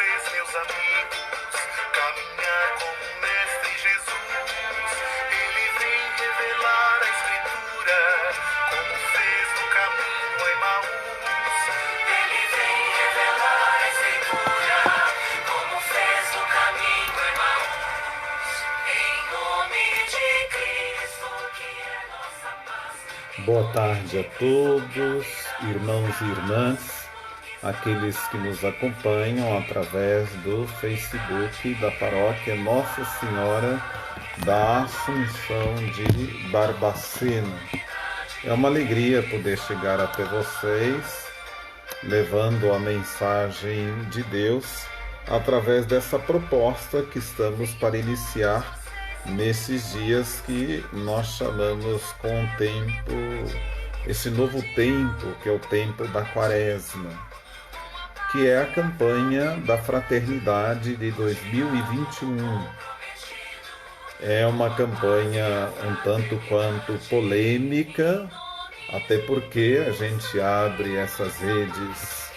vocês, meus amigos, caminhar com o Mestre Jesus. Ele vem revelar a Escritura, como fez no caminho a Emaús. Ele vem revelar a Escritura, como fez no caminho a Emaús. Em nome de Cristo, que é nossa paz. Boa tarde a todos, irmãos e irmãs, aqueles que nos acompanham através do Facebook da Paróquia Nossa Senhora da Assunção de Barbacena. É uma alegria poder chegar até vocês, levando a mensagem de Deus através dessa proposta que estamos para iniciar nesses dias que nós chamamos com o tempo, esse novo tempo, que é o tempo da Quaresma, que é a campanha da Fraternidade de 2021. É uma campanha um tanto quanto polêmica, até porque a gente abre essas redes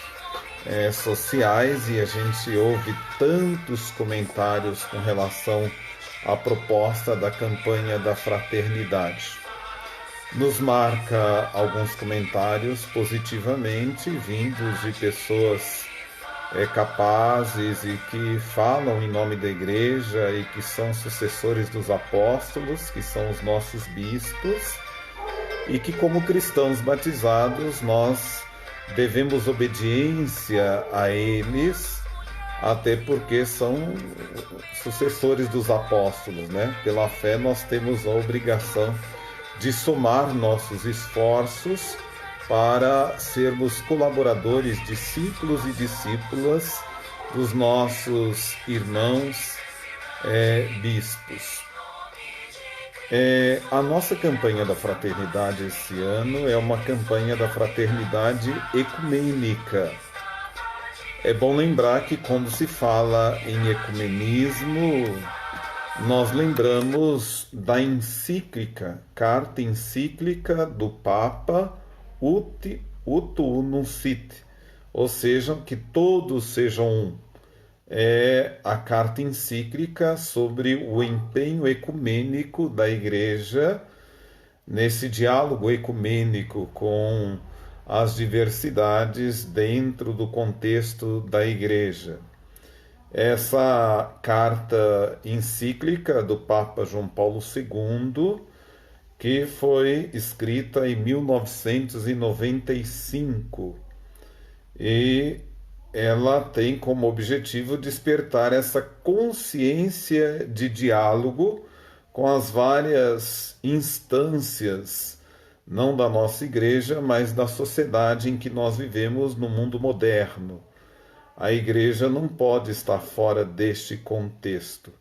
sociais e a gente ouve tantos comentários com relação à proposta da campanha da fraternidade. Nos marca alguns comentários positivamente, vindos de pessoas capazes e que falam em nome da Igreja e que são sucessores dos apóstolos, que são os nossos bispos, e que como cristãos batizados nós devemos obediência a eles, até porque são sucessores dos apóstolos, né? Pela fé nós temos a obrigação de somar nossos esforços para sermos colaboradores, discípulos e discípulas dos nossos irmãos bispos. A nossa campanha da fraternidade esse ano é uma campanha da fraternidade ecumênica. É bom lembrar que quando se fala em ecumenismo, nós lembramos da encíclica, carta encíclica do Papa Ut Unum Sit, ou seja, que todos sejam um. É a carta encíclica sobre o empenho ecumênico da Igreja nesse diálogo ecumênico com as diversidades dentro do contexto da Igreja. Essa carta encíclica do Papa João Paulo II, que foi escrita em 1995, e ela tem como objetivo despertar essa consciência de diálogo com as várias instâncias, não da nossa igreja, mas da sociedade em que nós vivemos no mundo moderno. A igreja não pode estar fora deste contexto.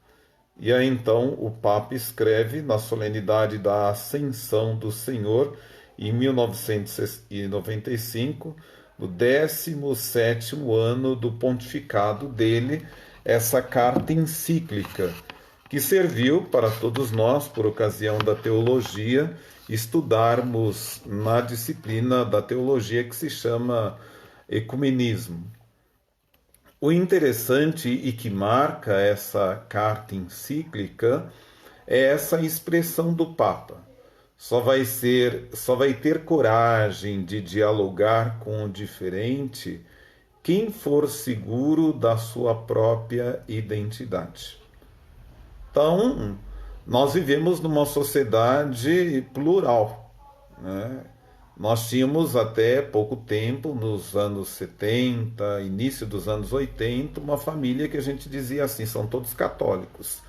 E aí então o Papa escreve na solenidade da Ascensão do Senhor, em 1995, no 17º ano do pontificado dele, essa carta encíclica, que serviu para todos nós, por ocasião da teologia, estudarmos na disciplina da teologia que se chama ecumenismo. O interessante e que marca essa carta encíclica é essa expressão do Papa. Só vai ter coragem de dialogar com o diferente quem for seguro da sua própria identidade. Então, nós vivemos numa sociedade plural, né? Nós tínhamos até pouco tempo, nos anos 70, início dos anos 80, uma família que a gente dizia assim, são todos católicos.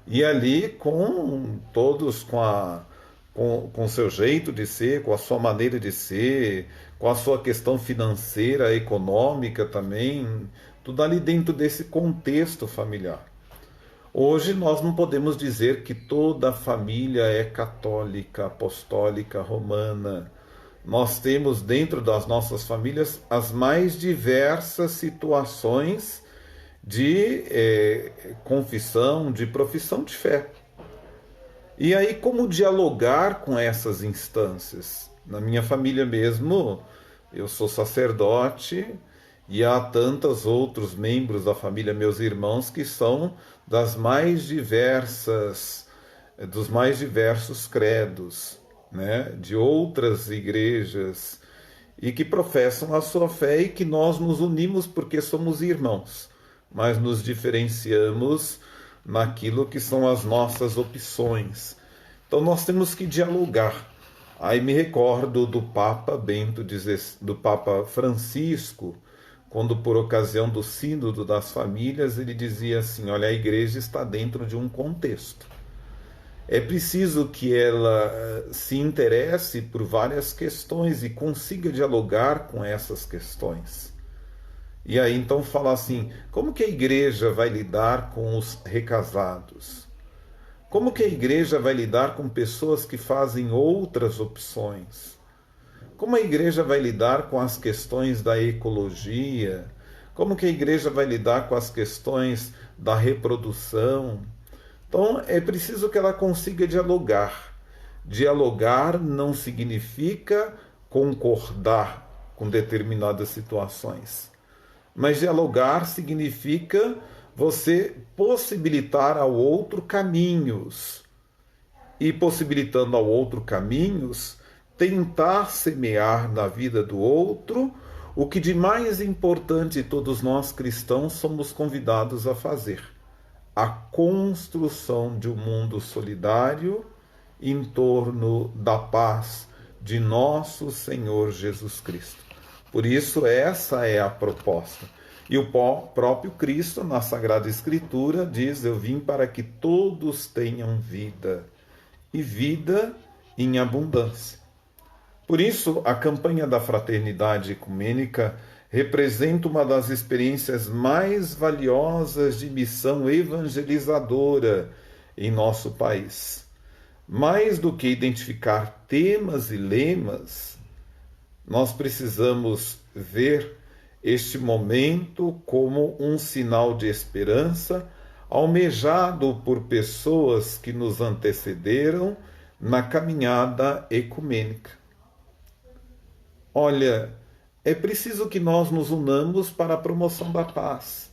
E ali, todos com seu jeito de ser, com a sua maneira de ser, com a sua questão financeira, econômica também, tudo ali dentro desse contexto familiar. Hoje nós não podemos dizer que toda a família é católica, apostólica, romana. Nós temos dentro das nossas famílias as mais diversas situações de confissão, de profissão de fé. E aí, como dialogar com essas instâncias? Na minha família mesmo, eu sou sacerdote E há tantos outros membros da família, meus irmãos, que são das mais diversas, dos mais diversos credos, né? De outras igrejas, e que professam a sua fé e que nós nos unimos porque somos irmãos, mas nos diferenciamos naquilo que são as nossas opções. Então nós temos que dialogar. Aí me recordo do Papa do Papa Francisco, quando por ocasião do Sínodo das Famílias ele dizia assim: olha, a igreja está dentro de um contexto. É preciso que ela se interesse por várias questões e consiga dialogar com essas questões. E aí então fala assim: como que a igreja vai lidar com os recasados? Como que a igreja vai lidar com pessoas que fazem outras opções? Como a igreja vai lidar com as questões da ecologia? Como que a igreja vai lidar com as questões da reprodução? Então, é preciso que ela consiga dialogar. Dialogar não significa concordar com determinadas situações, mas dialogar significa você possibilitar ao outro caminhos. E possibilitando ao outro caminhos, tentar semear na vida do outro o que de mais importante todos nós cristãos somos convidados a fazer: a construção de um mundo solidário em torno da paz de nosso Senhor Jesus Cristo. Por isso, essa é a proposta. E o próprio Cristo, na Sagrada Escritura, diz: eu vim para que todos tenham vida, e vida em abundância. Por isso, a campanha da Fraternidade Ecumênica representa uma das experiências mais valiosas de missão evangelizadora em nosso país. Mais do que identificar temas e lemas, nós precisamos ver este momento como um sinal de esperança almejado por pessoas que nos antecederam na caminhada ecumênica. Olha, é preciso que nós nos unamos para a promoção da paz.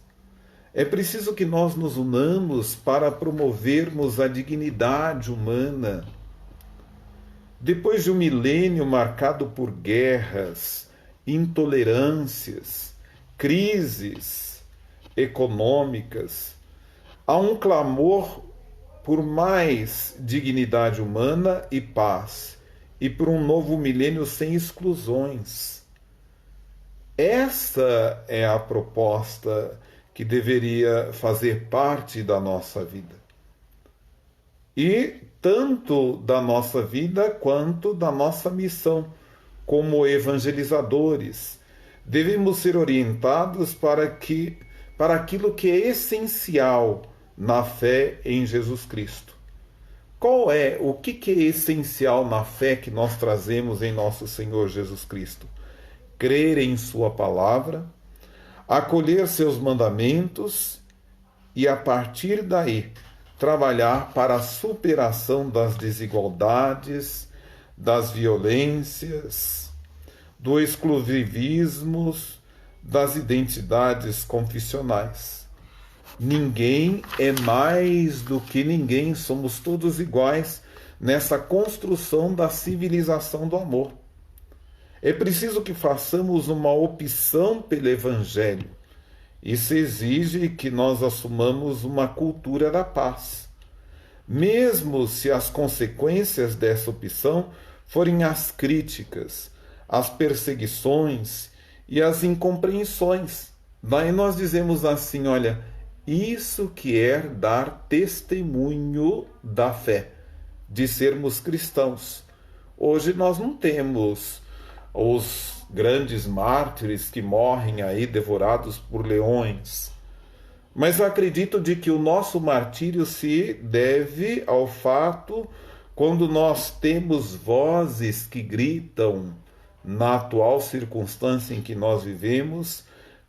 É preciso que nós nos unamos para promovermos a dignidade humana. Depois de um milênio marcado por guerras, intolerâncias, crises econômicas, há um clamor por mais dignidade humana e paz, e por um novo milênio sem exclusões. Essa é a proposta que deveria fazer parte da nossa vida. E tanto da nossa vida quanto da nossa missão como evangelizadores. Devemos ser orientados para aquilo que é essencial na fé em Jesus Cristo. O que é essencial na fé que nós trazemos em nosso Senhor Jesus Cristo? Crer em sua palavra, acolher seus mandamentos e, a partir daí, trabalhar para a superação das desigualdades, das violências, do exclusivismo, das identidades confissionais. Ninguém é mais do que ninguém, somos todos iguais nessa construção da civilização do amor. É preciso que façamos uma opção pelo Evangelho. Isso exige que nós assumamos uma cultura da paz. Mesmo se as consequências dessa opção forem as críticas, as perseguições e as incompreensões. Daí nós dizemos assim: olha, isso que é dar testemunho da fé, de sermos cristãos. Hoje nós não temos os grandes mártires que morrem aí devorados por leões. Mas eu acredito de que o nosso martírio se deve ao fato quando nós temos vozes que gritam na atual circunstância em que nós vivemos,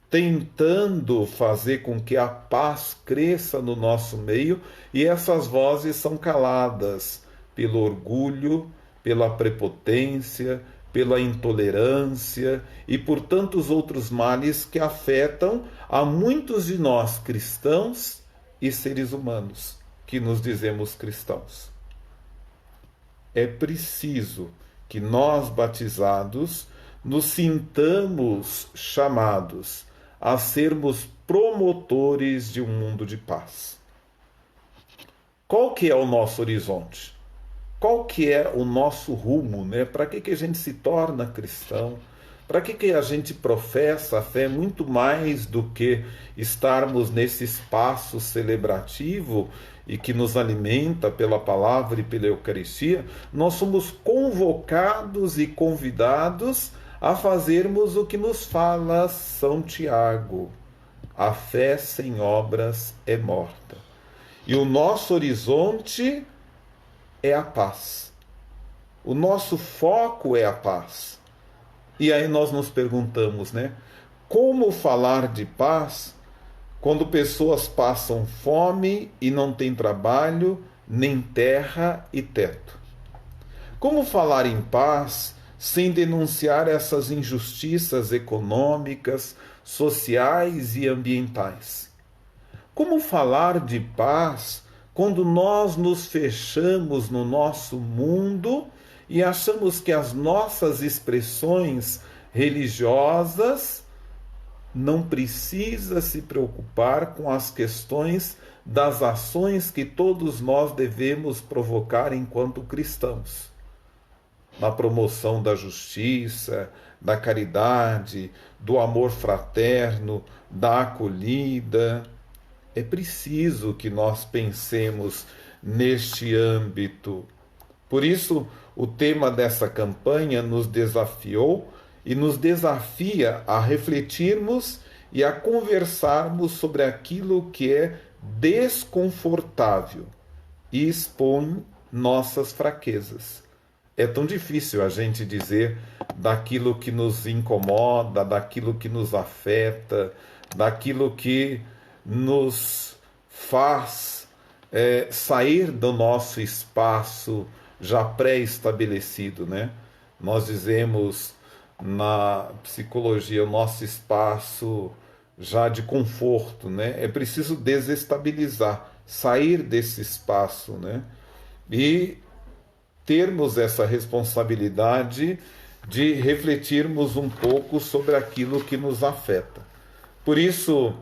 tentando fazer com que a paz cresça no nosso meio, e essas vozes são caladas pelo orgulho, pela prepotência, pela intolerância e por tantos outros males que afetam a muitos de nós cristãos e seres humanos que nos dizemos cristãos. É preciso que nós, batizados, nos sintamos chamados a sermos promotores de um mundo de paz. Qual que é o nosso horizonte? Qual que é o nosso rumo, né? Para que a gente se torna cristão? Para que a gente professa a fé muito mais do que estarmos nesse espaço celebrativo e que nos alimenta pela palavra e pela Eucaristia? Nós somos convocados e convidados a fazermos o que nos fala São Tiago: a fé sem obras é morta. E o nosso horizonte é a paz. O nosso foco é a paz. E aí nós nos perguntamos, né? Como falar de paz quando pessoas passam fome e não têm trabalho, nem terra e teto? Como falar em paz sem denunciar essas injustiças econômicas, sociais e ambientais? Como falar de paz quando nós nos fechamos no nosso mundo e achamos que as nossas expressões religiosas não precisam se preocupar com as questões das ações que todos nós devemos provocar enquanto cristãos? Na promoção da justiça, da caridade, do amor fraterno, da acolhida. É preciso que nós pensemos neste âmbito. Por isso, o tema dessa campanha nos desafiou e nos desafia a refletirmos e a conversarmos sobre aquilo que é desconfortável e expõe nossas fraquezas. É tão difícil a gente dizer daquilo que nos incomoda, daquilo que nos afeta, daquilo que nos faz sair do nosso espaço já pré-estabelecido, né? Nós dizemos na psicologia o nosso espaço já de conforto, né? É preciso desestabilizar, sair desse espaço, né? E termos essa responsabilidade de refletirmos um pouco sobre aquilo que nos afeta. Por isso,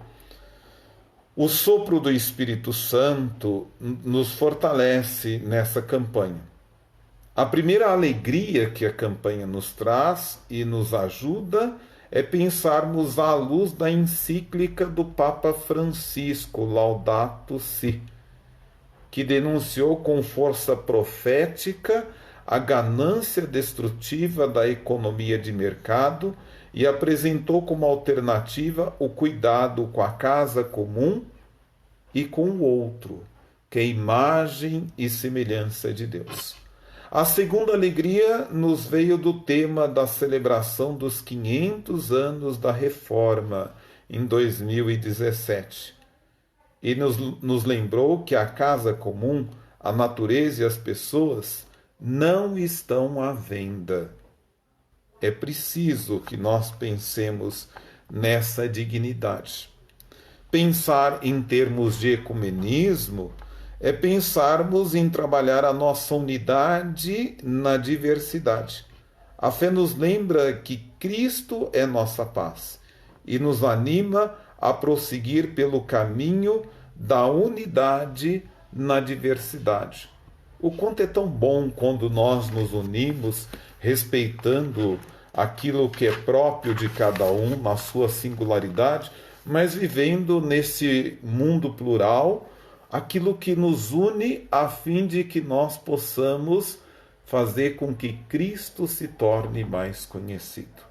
o sopro do Espírito Santo nos fortalece nessa campanha. A primeira alegria que a campanha nos traz e nos ajuda é pensarmos à luz da encíclica do Papa Francisco, Laudato Si, que denunciou com força profética a ganância destrutiva da economia de mercado e apresentou como alternativa o cuidado com a casa comum e com o outro, que é imagem e semelhança de Deus. A segunda alegria nos veio do tema da celebração dos 500 anos da Reforma, em 2017. E nos lembrou que a casa comum, a natureza e as pessoas não estão à venda. É preciso que nós pensemos nessa dignidade. Pensar em termos de ecumenismo é pensarmos em trabalhar a nossa unidade na diversidade. A fé nos lembra que Cristo é nossa paz e nos anima a prosseguir pelo caminho da unidade na diversidade. O quanto é tão bom quando nós nos unimos, respeitando aquilo que é próprio de cada um, na sua singularidade, mas vivendo nesse mundo plural, aquilo que nos une a fim de que nós possamos fazer com que Cristo se torne mais conhecido.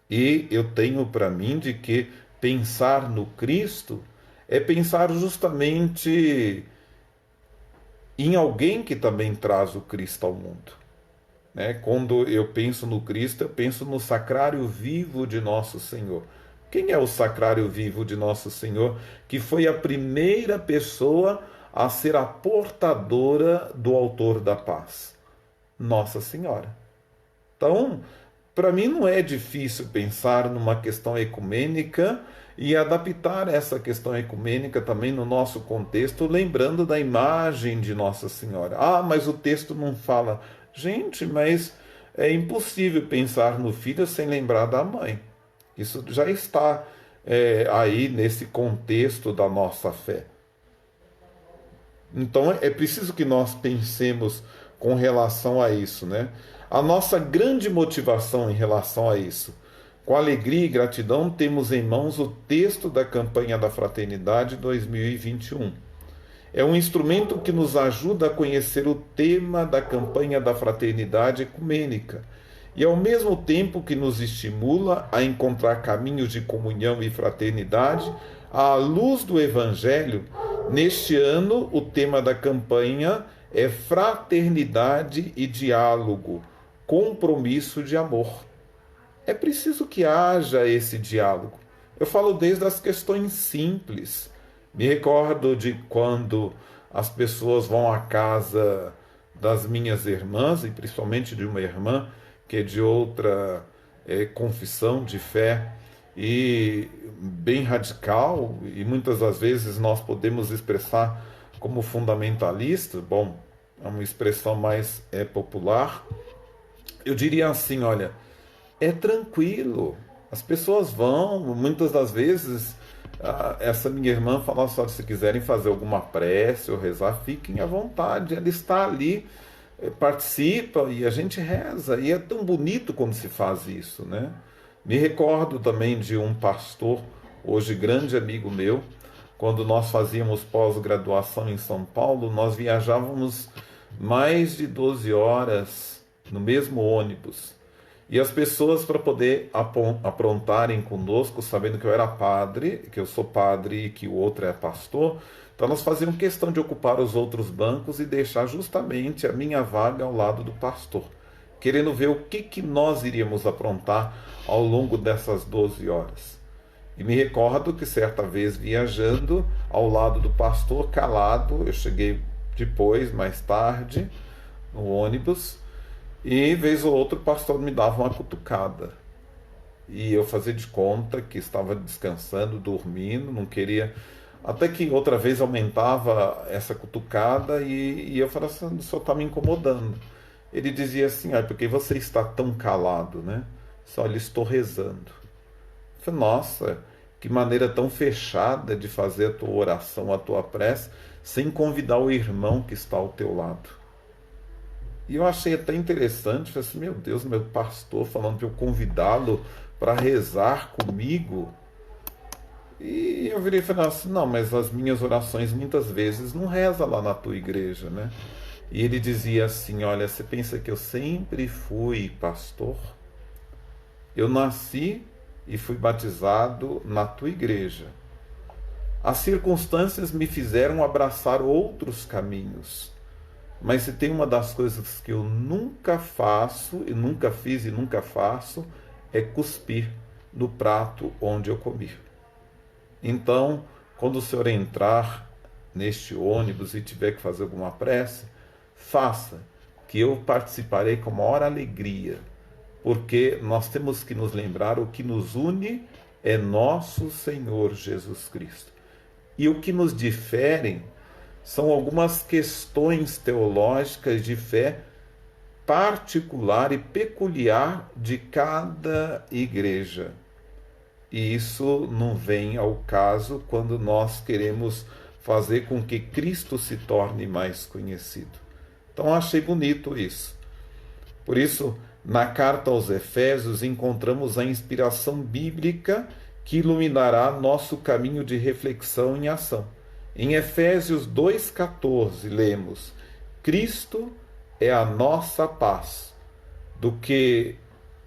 E eu tenho para mim de que pensar no Cristo é pensar justamente em alguém que também traz o Cristo ao mundo. Né? Quando eu penso no Cristo, eu penso no sacrário vivo de Nosso Senhor. Quem é o sacrário vivo de Nosso Senhor? Que foi a primeira pessoa a ser a portadora do autor da paz. Nossa Senhora. Então, para mim não é difícil pensar numa questão ecumênica e adaptar essa questão ecumênica também no nosso contexto, lembrando da imagem de Nossa Senhora. Ah, mas o texto não fala. Gente, mas é impossível pensar no filho sem lembrar da mãe. Isso já está aí nesse contexto da nossa fé. Então é preciso que nós pensemos com relação a isso, né? A nossa grande motivação em relação a isso. Com alegria e gratidão, temos em mãos o texto da campanha da Fraternidade 2021. É um instrumento que nos ajuda a conhecer o tema da campanha da Fraternidade Ecumênica e, ao mesmo tempo que nos estimula a encontrar caminhos de comunhão e fraternidade à luz do Evangelho. Neste ano, o tema da campanha é Fraternidade e Diálogo, Compromisso de Amor. É preciso que haja esse diálogo. Eu falo desde as questões simples. Me recordo de quando as pessoas vão à casa das minhas irmãs, e principalmente de uma irmã que é de outra confissão de fé, e bem radical, e muitas das vezes nós podemos expressar como fundamentalista, bom, é uma expressão mais popular. Eu diria assim, olha, é tranquilo, as pessoas vão, muitas das vezes, essa minha irmã fala só, se quiserem fazer alguma prece ou rezar, fiquem à vontade, ela está ali, participa e a gente reza, e é tão bonito quando se faz isso, né? Me recordo também de um pastor, hoje grande amigo meu, quando nós fazíamos pós-graduação em São Paulo, nós viajávamos mais de 12 horas no mesmo ônibus. E as pessoas, para poder aprontarem conosco, sabendo que eu era padre, que eu sou padre e que o outro é pastor, então elas faziam questão de ocupar os outros bancos e deixar justamente a minha vaga ao lado do pastor, querendo ver o que nós iríamos aprontar ao longo dessas 12 horas. E me recordo que certa vez viajando ao lado do pastor, calado, eu cheguei depois, mais tarde, no ônibus, e vez ou outra o pastor me dava uma cutucada. E eu fazia de conta que estava descansando, dormindo, não queria. Até que outra vez aumentava essa cutucada e eu falava assim, o senhor está me incomodando. Ele dizia assim, porque você está tão calado, né? Só lhe estou rezando. Eu falei, nossa, que maneira tão fechada de fazer a tua oração, a tua prece, sem convidar o irmão que está ao teu lado. E eu achei até interessante, falei assim, meu Deus, meu pastor falando para eu convidá-lo para rezar comigo. E eu virei e falei assim, não, mas as minhas orações muitas vezes não reza lá na tua igreja, né? E ele dizia assim, olha, você pensa que eu sempre fui pastor? Eu nasci e fui batizado na tua igreja. As circunstâncias me fizeram abraçar outros caminhos. Mas se tem uma das coisas que eu nunca faço, e nunca fiz e nunca faço, é cuspir no prato onde eu comi. Então, quando o senhor entrar neste ônibus e tiver que fazer alguma prece, faça, que eu participarei com a maior alegria, porque nós temos que nos lembrar, o que nos une é nosso Senhor Jesus Cristo. E o que nos difere são algumas questões teológicas de fé particular e peculiar de cada igreja. E isso não vem ao caso quando nós queremos fazer com que Cristo se torne mais conhecido. Então achei bonito isso. Por isso, na carta aos Efésios encontramos a inspiração bíblica que iluminará nosso caminho de reflexão e ação. Em Efésios 2,14 lemos, Cristo é a nossa paz, do que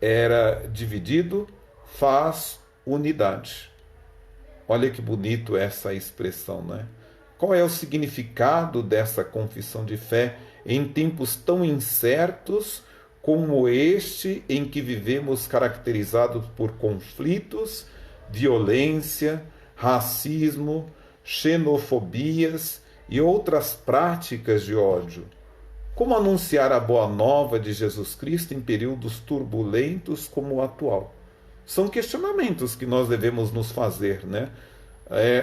era dividido faz unidade. Olha que bonito essa expressão, né? Qual é o significado dessa confissão de fé em tempos tão incertos como este em que vivemos, caracterizados por conflitos, violência, racismo, xenofobias e outras práticas de ódio? Como anunciar a boa nova de Jesus Cristo em períodos turbulentos como o atual? São questionamentos que nós devemos nos fazer, né?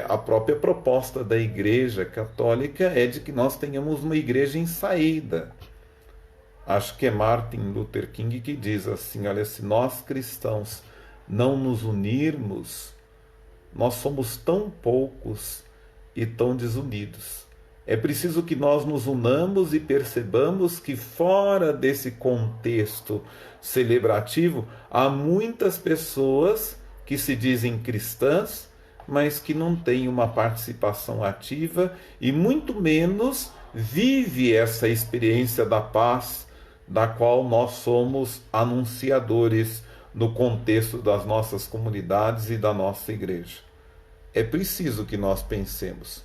A própria proposta da Igreja Católica é de que nós tenhamos uma igreja em saída. Acho que é Martin Luther King que diz assim: olha, se nós cristãos não nos unirmos, nós somos tão poucos e tão desunidos. É preciso que nós nos unamos e percebamos que fora desse contexto celebrativo há muitas pessoas que se dizem cristãs, mas que não têm uma participação ativa e muito menos vive essa experiência da paz da qual nós somos anunciadores no contexto das nossas comunidades e da nossa igreja. É preciso que nós pensemos.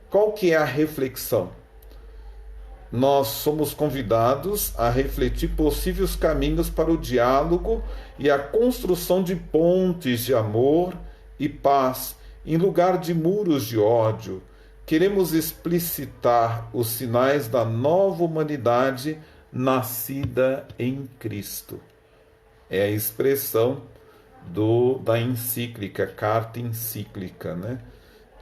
Qual que é a reflexão? Nós somos convidados a refletir possíveis caminhos para o diálogo e a construção de pontes de amor e paz em lugar de muros de ódio. Queremos explicitar os sinais da nova humanidade nascida em Cristo. É a expressão da encíclica, carta encíclica, né?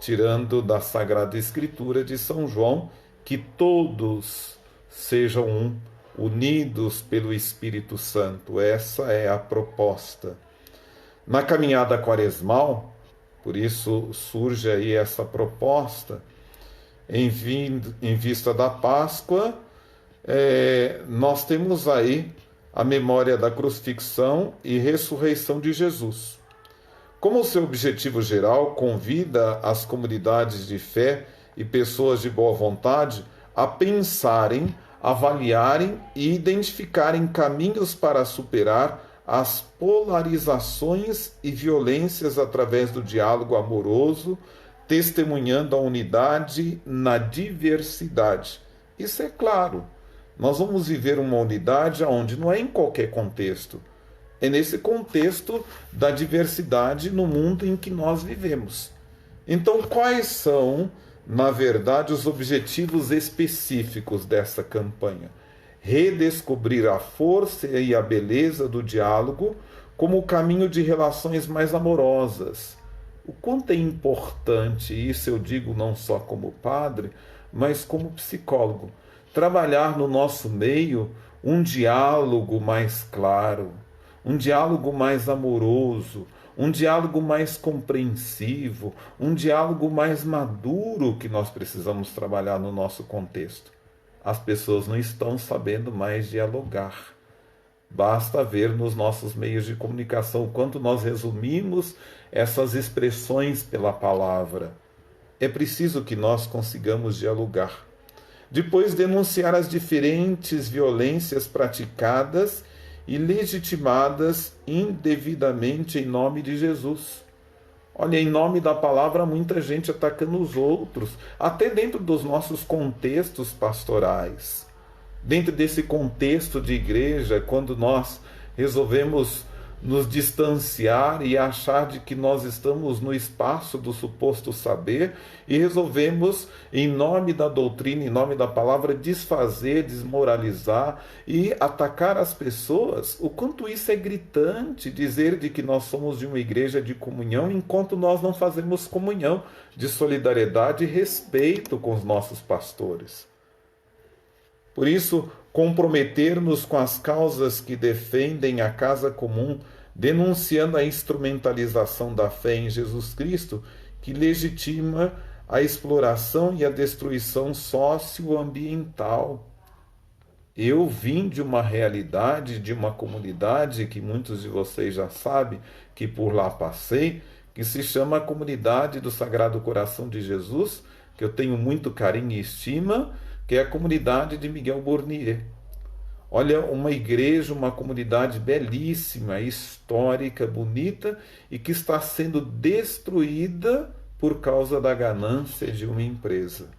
Tirando da Sagrada Escritura de São João, que todos sejam um, unidos pelo Espírito Santo. Essa é a proposta. Na caminhada quaresmal, por isso surge aí essa proposta, em vista da Páscoa, nós temos aí a memória da crucifixão e ressurreição de Jesus. Como seu objetivo geral convida as comunidades de fé e pessoas de boa vontade a pensarem, avaliarem e identificarem caminhos para superar as polarizações e violências através do diálogo amoroso, testemunhando a unidade na diversidade. Isso é claro. Nós vamos viver uma unidade onde não é em qualquer contexto. É nesse contexto da diversidade no mundo em que nós vivemos. Então, quais são, na verdade, os objetivos específicos dessa campanha? Redescobrir a força e a beleza do diálogo como o caminho de relações mais amorosas. O quanto é importante, isso eu digo não só como padre, mas como psicólogo, trabalhar no nosso meio um diálogo mais claro, um diálogo mais amoroso, um diálogo mais compreensivo, um diálogo mais maduro que nós precisamos trabalhar no nosso contexto. As pessoas não estão sabendo mais dialogar. Basta ver nos nossos meios de comunicação o quanto nós resumimos essas expressões pela palavra. É preciso que nós consigamos dialogar. Depois, denunciar as diferentes violências praticadas e legitimadas indevidamente em nome de Jesus. Olha, em nome da palavra, muita gente atacando os outros, até dentro dos nossos contextos pastorais. Dentro desse contexto de igreja, quando nós resolvemos nos distanciar e achar de que nós estamos no espaço do suposto saber e resolvemos, em nome da doutrina, em nome da palavra, desfazer, desmoralizar e atacar as pessoas, o quanto isso é gritante, dizer de que nós somos de uma igreja de comunhão, enquanto nós não fazemos comunhão de solidariedade e respeito com os nossos pastores. Por isso, comprometer-nos com as causas que defendem a casa comum, denunciando a instrumentalização da fé em Jesus Cristo, que legitima a exploração e a destruição socioambiental. Eu vim de uma realidade, de uma comunidade que muitos de vocês já sabem, que por lá passei, que se chama a Comunidade do Sagrado Coração de Jesus, que eu tenho muito carinho e estima, que é a comunidade de Miguel Bournier. Olha, uma igreja, uma comunidade belíssima, histórica, bonita, e que está sendo destruída por causa da ganância de uma empresa.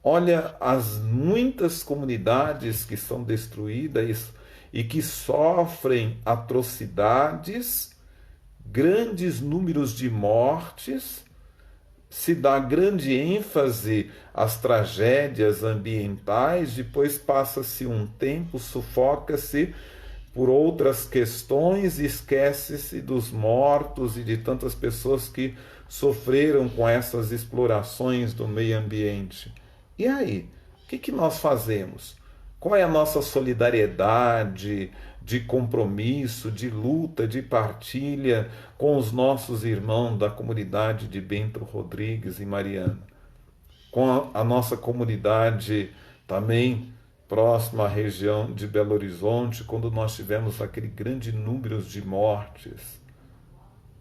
Olha as muitas comunidades que são destruídas e que sofrem atrocidades, grandes números de mortes, se dá grande ênfase às tragédias ambientais, depois passa-se um tempo, sufoca-se por outras questões e esquece-se dos mortos e de tantas pessoas que sofreram com essas explorações do meio ambiente. E aí, o que nós fazemos? Qual é a nossa solidariedade, de compromisso, de luta, de partilha com os nossos irmãos da comunidade de Bento Rodrigues e Mariana? Com a nossa comunidade também próxima à região de Belo Horizonte, quando nós tivemos aquele grande número de mortes.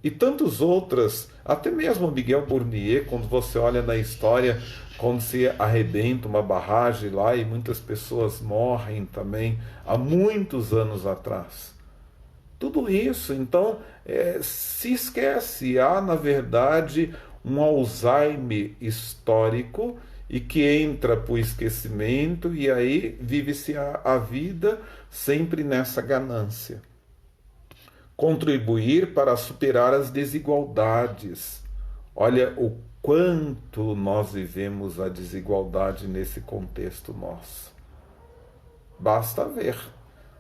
E tantas outras, até mesmo Miguel Burnier, quando você olha na história, quando se arrebenta uma barragem lá e muitas pessoas morrem também, há muitos anos atrás. Tudo isso, então, se esquece. Há, na verdade, um Alzheimer histórico e que entra para o esquecimento e aí vive-se a vida sempre nessa ganância. Contribuir para superar as desigualdades. Olha o quanto nós vivemos a desigualdade nesse contexto nosso. Basta ver.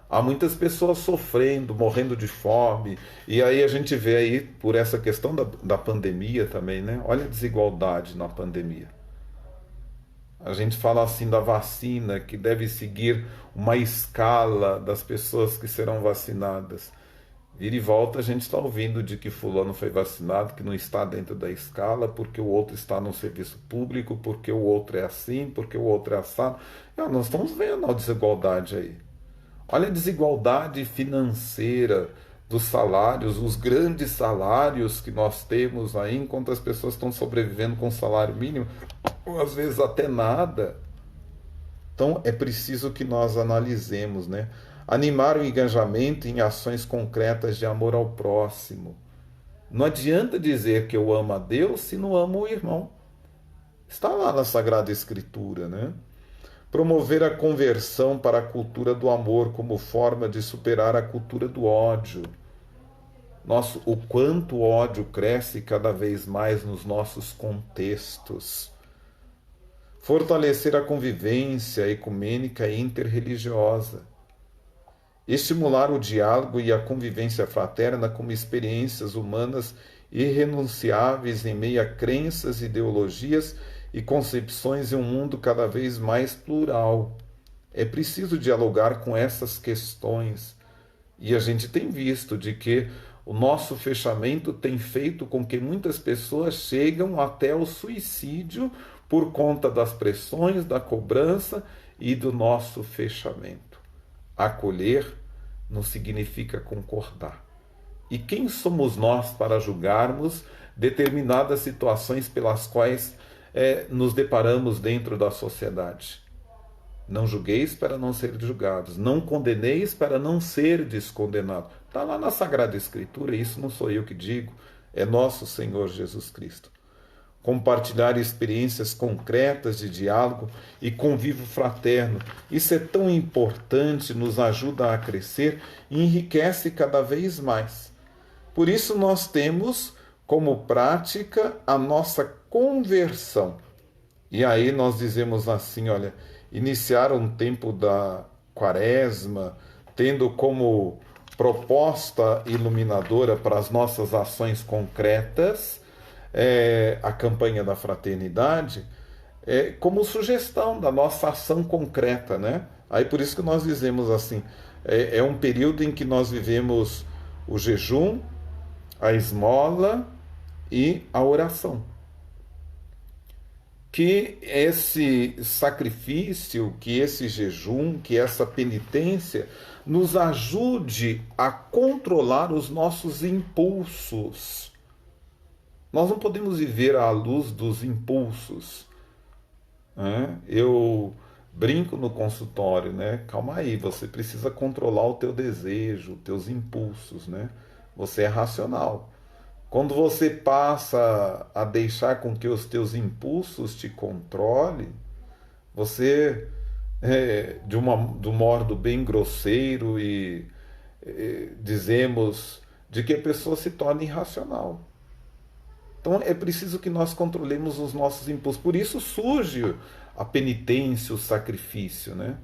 Há muitas pessoas sofrendo, morrendo de fome, e aí a gente vê aí por essa questão da pandemia também, né? Olha a desigualdade na pandemia. A gente fala assim da vacina, que deve seguir uma escala das pessoas que serão vacinadas. Vira e volta a gente está ouvindo de que fulano foi vacinado, que não está dentro da escala, porque o outro está no serviço público, porque o outro é assim, porque o outro é assado. Nós estamos vendo a desigualdade aí. Olha a desigualdade financeira dos salários, os grandes salários que nós temos aí, enquanto as pessoas estão sobrevivendo com salário mínimo, ou às vezes até nada. Então é preciso que nós analisemos, né? Animar o engajamento em ações concretas de amor ao próximo. Não adianta dizer que eu amo a Deus se não amo o irmão. Está lá na Sagrada Escritura, né? Promover a conversão para a cultura do amor como forma de superar a cultura do ódio. Nossa, o quanto o ódio cresce cada vez mais nos nossos contextos. Fortalecer a convivência ecumênica e interreligiosa. Estimular o diálogo e a convivência fraterna como experiências humanas irrenunciáveis em meio a crenças, ideologias e concepções em um mundo cada vez mais plural. É preciso dialogar com essas questões. E a gente tem visto de que o nosso fechamento tem feito com que muitas pessoas chegam até o suicídio por conta das pressões, da cobrança e do nosso fechamento. Acolher não significa concordar. E quem somos nós para julgarmos determinadas situações pelas quais nos deparamos dentro da sociedade? Não julgueis para não ser julgados, não condeneis para não ser descondenado. Está lá na Sagrada Escritura, isso não sou eu que digo, é nosso Senhor Jesus Cristo. Compartilhar experiências concretas de diálogo e convívio fraterno. Isso é tão importante, nos ajuda a crescer e enriquece cada vez mais. Por isso nós temos como prática a nossa conversão. E aí nós dizemos assim, olha, iniciar um tempo da Quaresma, tendo como proposta iluminadora para as nossas ações concretas, a campanha da fraternidade, como sugestão da nossa ação concreta, né? Aí por isso que nós dizemos assim, é um período em que nós vivemos o jejum, a esmola e a oração. Que esse sacrifício, que esse jejum, que essa penitência nos ajude a controlar os nossos impulsos. Nós não podemos viver à luz dos impulsos. Eu brinco no consultório, né? Calma aí, você precisa controlar o teu desejo, os teus impulsos, né? Você é racional. Quando você passa a deixar com que os teus impulsos te controlem, você, de um modo bem grosseiro, dizemos de que a pessoa se torna irracional. Então é preciso que nós controlemos os nossos impulsos. Por isso surge a penitência, o sacrifício, né?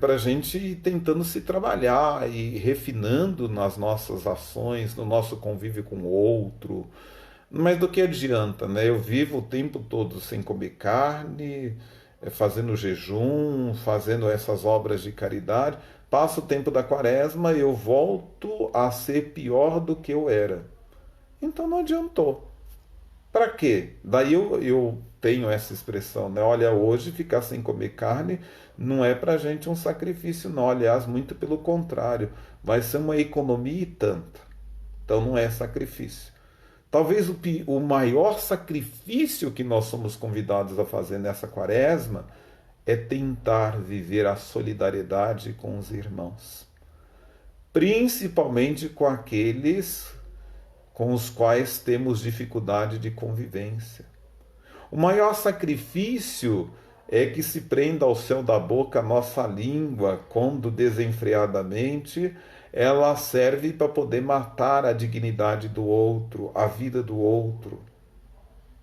Para a gente ir tentando se trabalhar e refinando nas nossas ações, no nosso convívio com o outro. Mas do que adianta, né? Eu vivo o tempo todo sem comer carne, fazendo jejum, fazendo essas obras de caridade. Passo o tempo da quaresma e eu volto a ser pior do que eu era. Então não adiantou. Para quê? Daí eu tenho essa expressão, né? Olha, hoje ficar sem comer carne não é para a gente um sacrifício, não. Aliás, muito pelo contrário, vai ser uma economia e tanto. Então não é sacrifício. Talvez o maior sacrifício que nós somos convidados a fazer nessa quaresma é tentar viver a solidariedade com os irmãos, principalmente com aqueles com os quais temos dificuldade de convivência. O maior sacrifício é que se prenda ao céu da boca a nossa língua, quando desenfreadamente ela serve para poder matar a dignidade do outro, a vida do outro.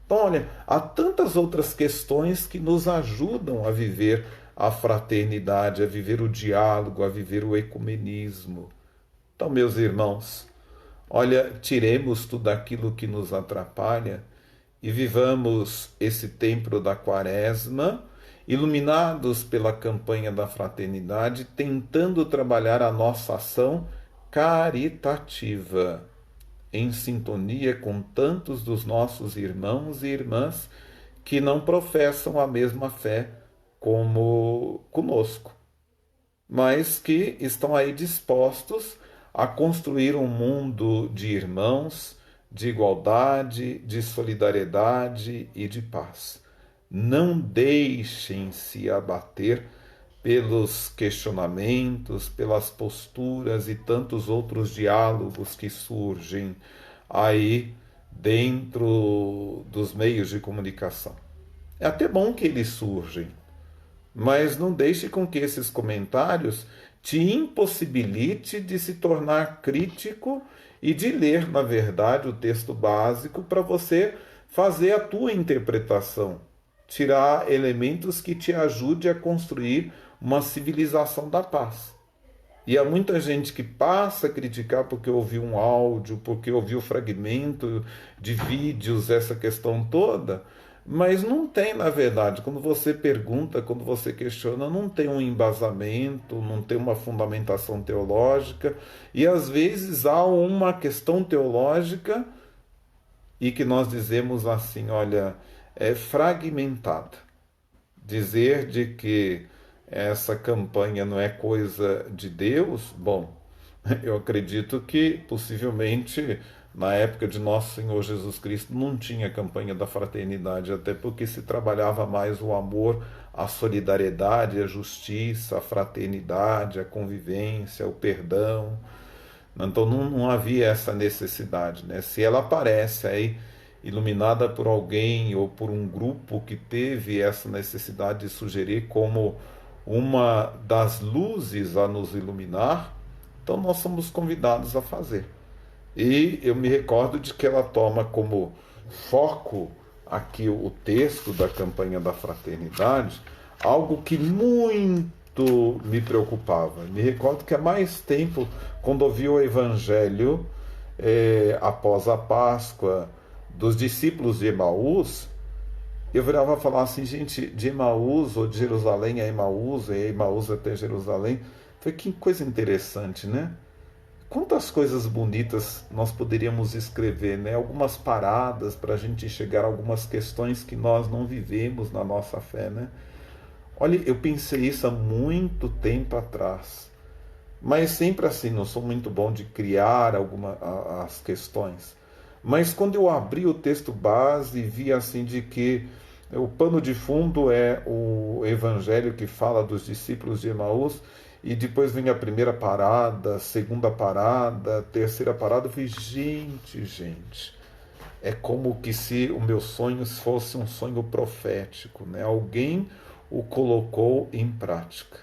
Então, olha, há tantas outras questões que nos ajudam a viver a fraternidade, a viver o diálogo, a viver o ecumenismo. Então, meus irmãos, olha, tiremos tudo aquilo que nos atrapalha e vivamos esse tempo da quaresma, iluminados pela campanha da fraternidade, tentando trabalhar a nossa ação caritativa, em sintonia com tantos dos nossos irmãos e irmãs que não professam a mesma fé como conosco, mas que estão aí dispostos a construir um mundo de irmãos, de igualdade, de solidariedade e de paz. Não deixem se abater pelos questionamentos, pelas posturas e tantos outros diálogos que surgem aí dentro dos meios de comunicação. É até bom que eles surgem, mas não deixe com que esses comentários te impossibilite de se tornar crítico e de ler, na verdade, o texto básico para você fazer a tua interpretação, tirar elementos que te ajude a construir uma civilização da paz. E há muita gente que passa a criticar porque ouviu um áudio, porque ouviu fragmento de vídeos, essa questão toda, mas não tem, na verdade, quando você pergunta, quando você questiona, não tem um embasamento, não tem uma fundamentação teológica, e às vezes há uma questão teológica e que nós dizemos assim, olha, é fragmentada. Dizer de que essa campanha não é coisa de Deus, bom, eu acredito que possivelmente na época de Nosso Senhor Jesus Cristo não tinha campanha da fraternidade, até porque se trabalhava mais o amor, a solidariedade, a justiça, a fraternidade, a convivência, o perdão. Então não havia essa necessidade, né? Se ela aparece aí iluminada por alguém ou por um grupo que teve essa necessidade de sugerir como uma das luzes a nos iluminar, então nós somos convidados a fazer. E eu me recordo de que ela toma como foco aqui o texto da campanha da fraternidade, algo que muito me preocupava. Me recordo que há mais tempo, quando ouvi o Evangelho, após a Páscoa, dos discípulos de Emaús, eu virava falar assim, gente, de Emaús ou de Jerusalém a Emaús, e Emaús até Jerusalém. Falei, que coisa interessante, né? Quantas coisas bonitas nós poderíamos escrever, né? Algumas paradas para a gente chegar a algumas questões que nós não vivemos na nossa fé, né? Olha, eu pensei isso há muito tempo atrás, mas sempre assim, não sou muito bom de criar as questões. Mas quando eu abri o texto base e vi assim de que o pano de fundo é o evangelho que fala dos discípulos de Emaús, e depois vem a primeira parada, segunda parada, terceira parada, eu falei, gente, é como que se o meu sonho fosse um sonho profético, né? Alguém o colocou em prática.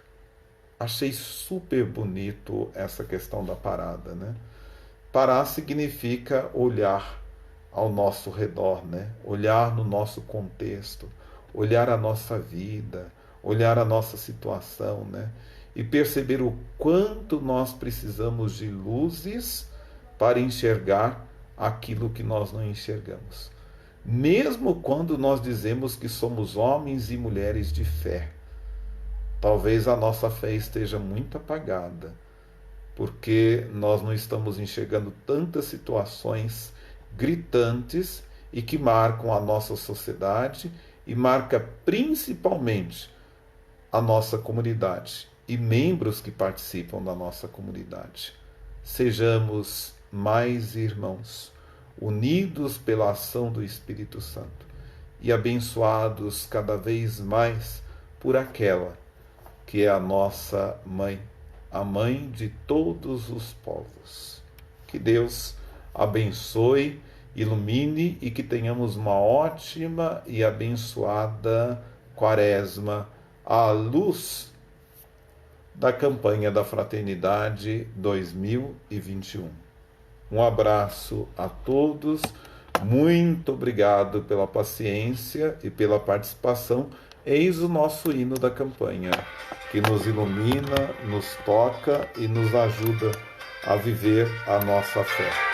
Achei super bonito essa questão da parada, né? Parar significa olhar, ao nosso redor, né? Olhar no nosso contexto, olhar a nossa vida, olhar a nossa situação, né? E perceber o quanto nós precisamos de luzes para enxergar aquilo que nós não enxergamos. Mesmo quando nós dizemos que somos homens e mulheres de fé, talvez a nossa fé esteja muito apagada, porque nós não estamos enxergando tantas situações gritantes e que marcam a nossa sociedade e marca principalmente a nossa comunidade e membros que participam da nossa comunidade. Sejamos mais irmãos, unidos pela ação do Espírito Santo e abençoados cada vez mais por aquela que é a nossa mãe, a mãe de todos os povos. Que Deus abençoe, ilumine e que tenhamos uma ótima e abençoada Quaresma à luz da campanha da Fraternidade 2021. Um abraço a todos, muito obrigado pela paciência e pela participação. Eis o nosso hino da campanha, que nos ilumina, nos toca e nos ajuda a viver a nossa fé.